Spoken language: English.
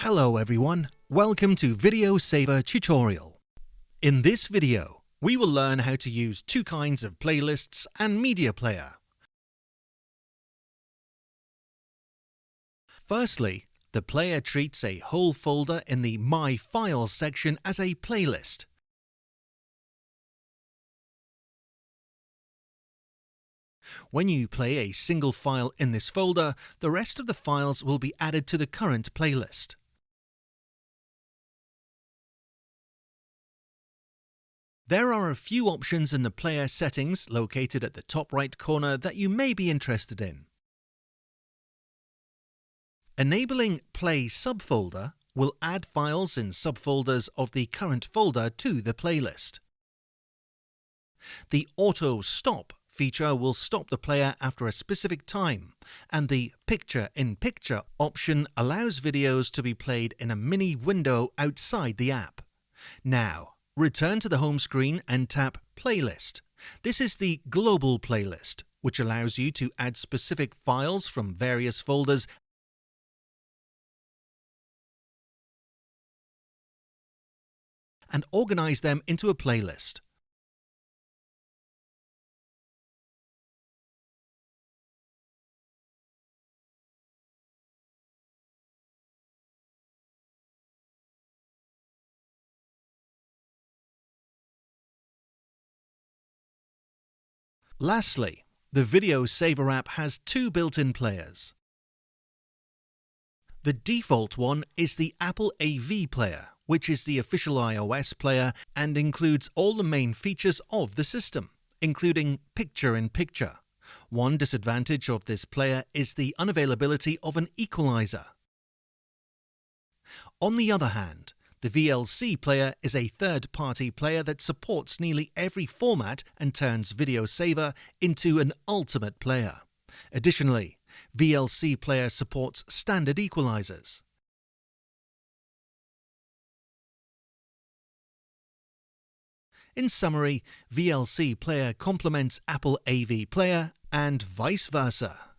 Hello everyone, welcome to Video Saver tutorial. In this video, we will learn how to use two kinds of playlists and media player. Firstly, the player treats a whole folder in the My Files section as a playlist. When you play a single file in this folder, the rest of the files will be added to the current playlist. There are a few options in the player settings located at the top right corner that you may be interested in. Enabling Play Subfolder will add files in subfolders of the current folder to the playlist. The Auto Stop feature will stop the player after a specific time, and the Picture-in-Picture option allows videos to be played in a mini window outside the app. Now, return to the home screen and tap Playlist. This is the global playlist, which allows you to add specific files from various folders and organize them into a playlist. Lastly, the Video Saver app has two built-in players. The default one is the Apple AV player, which is the official iOS player and includes all the main features of the system, including Picture-in-Picture. One disadvantage of this player is the unavailability of an equalizer. On the other hand, the VLC player is a third-party player that supports nearly every format and turns Video Saver into an ultimate player. Additionally, VLC player supports standard equalizers. In summary, VLC player complements Apple AV player and vice versa.